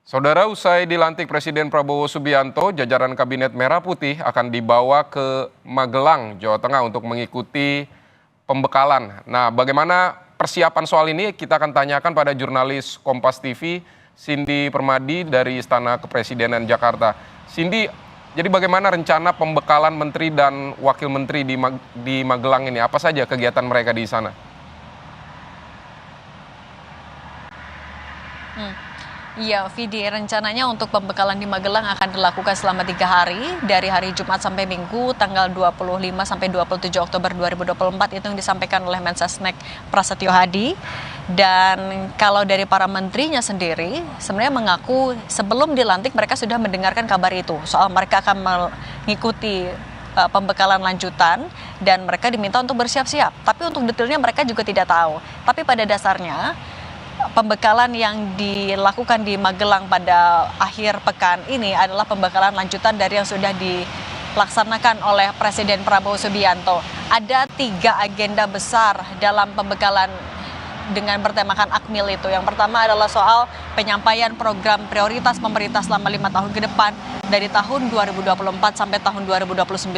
Saudara, usai dilantik Presiden Prabowo Subianto, jajaran Kabinet Merah Putih akan dibawa ke Magelang, Jawa Tengah untuk mengikuti pembekalan. Nah, bagaimana persiapan soal ini kita akan tanyakan pada jurnalis Kompas TV, Cindy Permadi dari Istana Kepresidenan Jakarta. Cindy, jadi bagaimana rencana pembekalan Menteri dan Wakil Menteri di Magelang ini? Apa saja kegiatan mereka di sana? Iya, Vidi, rencananya untuk pembekalan di Magelang akan dilakukan selama 3 hari, dari hari Jumat sampai Minggu, tanggal 25 sampai 27 Oktober 2024, itu yang disampaikan oleh Mensesnek Prasetyo Hadi. Dan kalau dari para menterinya sendiri, sebenarnya mengaku sebelum dilantik mereka sudah mendengarkan kabar itu, soal mereka akan mengikuti pembekalan lanjutan dan mereka diminta untuk bersiap-siap. Tapi untuk detailnya mereka juga tidak tahu. Tapi pada dasarnya, pembekalan yang dilakukan di Magelang pada akhir pekan ini adalah pembekalan lanjutan dari yang sudah dilaksanakan oleh Presiden Prabowo Subianto. Ada 3 agenda besar dalam pembekalan dengan bertemakan Akmil itu. Yang pertama adalah soal penyampaian program prioritas pemerintah selama 5 tahun ke depan dari tahun 2024 sampai tahun 2029.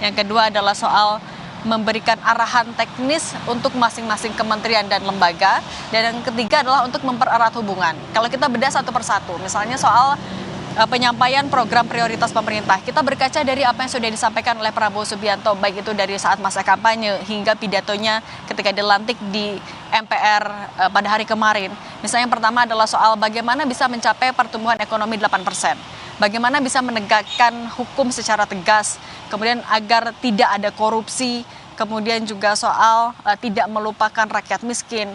Yang kedua adalah soal memberikan arahan teknis untuk masing-masing kementerian dan lembaga. Dan yang ketiga adalah untuk mempererat hubungan. Kalau kita bedah satu persatu, misalnya soal penyampaian program prioritas pemerintah, kita berkaca dari apa yang sudah disampaikan oleh Prabowo Subianto, baik itu dari saat masa kampanye hingga pidatonya ketika dilantik di MPR pada hari kemarin. Misalnya yang pertama adalah soal bagaimana bisa mencapai pertumbuhan ekonomi 8%. Bagaimana bisa menegakkan hukum secara tegas, kemudian agar tidak ada korupsi, kemudian juga soal tidak melupakan rakyat miskin,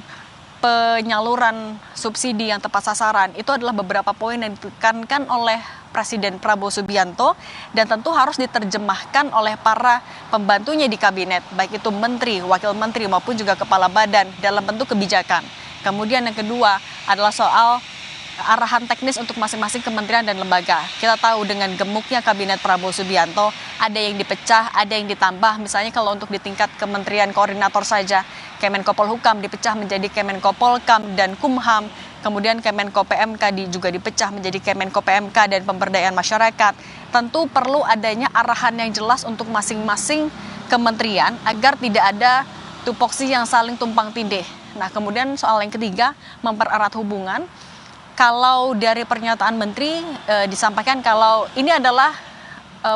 penyaluran subsidi yang tepat sasaran. Itu adalah beberapa poin yang ditekankan oleh Presiden Prabowo Subianto dan tentu harus diterjemahkan oleh para pembantunya di kabinet, baik itu menteri, wakil menteri maupun juga kepala badan dalam bentuk kebijakan. Kemudian yang kedua adalah soal arahan teknis untuk masing-masing kementerian dan lembaga. Kita tahu dengan gemuknya kabinet Prabowo Subianto, ada yang dipecah, ada yang ditambah. Misalnya kalau untuk di tingkat kementerian koordinator saja, Kemenko Polhukam dipecah menjadi Kemenko Polkam dan Kumham. Kemudian Kemenko PMK juga dipecah menjadi Kemenko PMK dan Pemberdayaan Masyarakat. Tentu perlu adanya arahan yang jelas untuk masing-masing kementerian agar tidak ada tupoksi yang saling tumpang tindih. Nah, kemudian soal yang ketiga, mempererat hubungan. Kalau dari pernyataan menteri disampaikan kalau ini adalah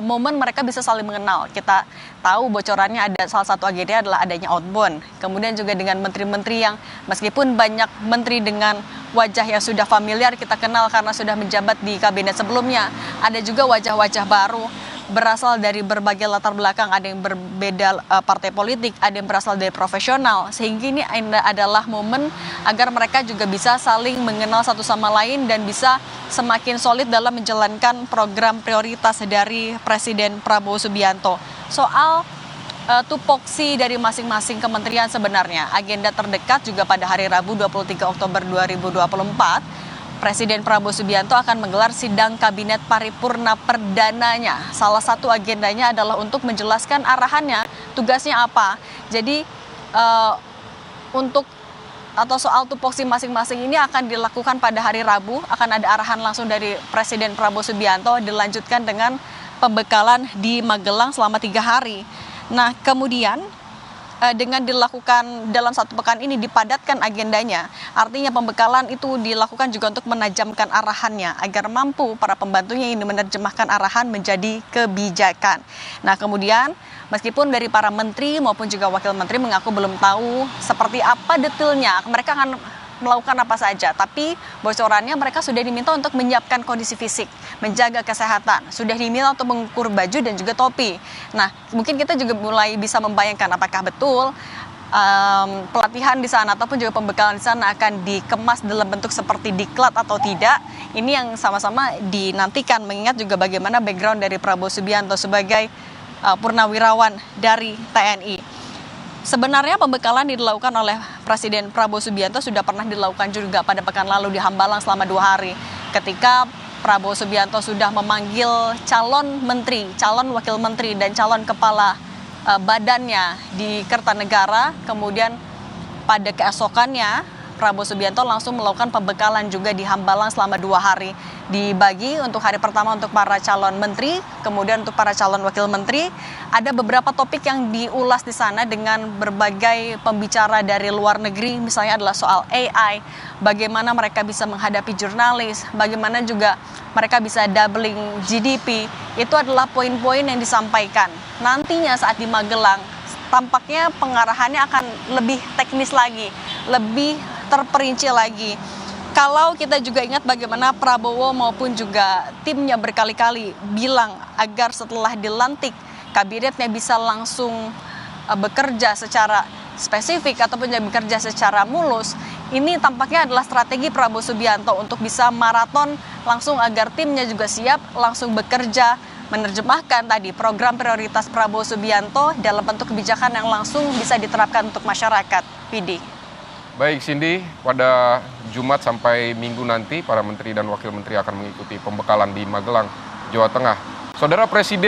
momen mereka bisa saling mengenal. Kita tahu bocorannya ada salah satu agenda adalah adanya outbound. Kemudian juga dengan menteri-menteri yang meskipun banyak menteri dengan wajah yang sudah familiar kita kenal karena sudah menjabat di kabinet sebelumnya, ada juga wajah-wajah baru berasal dari berbagai latar belakang, ada yang berbeda partai politik, ada yang berasal dari profesional, sehingga ini adalah momen agar mereka juga bisa saling mengenal satu sama lain dan bisa semakin solid dalam menjalankan program prioritas dari Presiden Prabowo Subianto. Soal tupoksi dari masing-masing kementerian sebenarnya, agenda terdekat juga pada hari Rabu 23 Oktober 2024, Presiden Prabowo Subianto akan menggelar sidang kabinet paripurna perdananya. Salah satu agendanya adalah untuk menjelaskan arahannya, tugasnya apa. Jadi untuk atau soal tupoksi masing-masing ini akan dilakukan pada hari Rabu, akan ada arahan langsung dari Presiden Prabowo Subianto, dilanjutkan dengan pembekalan di Magelang selama 3 hari. Nah, kemudian dengan dilakukan dalam satu pekan ini dipadatkan agendanya, artinya pembekalan itu dilakukan juga untuk menajamkan arahannya agar mampu para pembantunya ini menerjemahkan arahan menjadi kebijakan. Nah, kemudian meskipun dari para menteri maupun juga wakil menteri mengaku belum tahu seperti apa detailnya mereka akan melakukan apa saja, tapi bocorannya mereka sudah diminta untuk menyiapkan kondisi fisik, menjaga kesehatan, sudah diminta untuk mengukur baju dan juga topi. Nah, mungkin kita juga mulai bisa membayangkan apakah betul pelatihan di sana ataupun juga pembekalan di sana akan dikemas dalam bentuk seperti diklat atau tidak. Ini yang sama-sama dinantikan, mengingat juga bagaimana background dari Prabowo Subianto sebagai purnawirawan dari TNI. Sebenarnya pembekalan dilakukan oleh Presiden Prabowo Subianto sudah pernah dilakukan juga pada pekan lalu di Hambalang selama 2 hari. Ketika Prabowo Subianto sudah memanggil calon menteri, calon wakil menteri, dan calon kepala badannya di Kertanegara. Kemudian pada keesokannya Prabowo Subianto langsung melakukan pembekalan juga di Hambalang selama 2 hari. Dibagi untuk hari pertama untuk para calon menteri, kemudian untuk para calon wakil menteri. Ada beberapa topik yang diulas di sana dengan berbagai pembicara dari luar negeri, misalnya adalah soal AI, bagaimana mereka bisa menghadapi jurnalis, bagaimana juga mereka bisa doubling GDP. Itu adalah poin-poin yang disampaikan. Nantinya saat di Magelang, tampaknya pengarahannya akan lebih teknis lagi, lebih terperinci lagi. Kalau kita juga ingat bagaimana Prabowo maupun juga timnya berkali-kali bilang agar setelah dilantik kabinetnya bisa langsung bekerja secara spesifik ataupun bekerja secara mulus. Ini tampaknya adalah strategi Prabowo Subianto untuk bisa maraton langsung agar timnya juga siap langsung bekerja, menerjemahkan tadi program prioritas Prabowo Subianto dalam bentuk kebijakan yang langsung bisa diterapkan untuk masyarakat. Pidi. Baik Cindy, pada Jumat sampai Minggu nanti para menteri dan wakil menteri akan mengikuti pembekalan di Magelang, Jawa Tengah. Saudara Presiden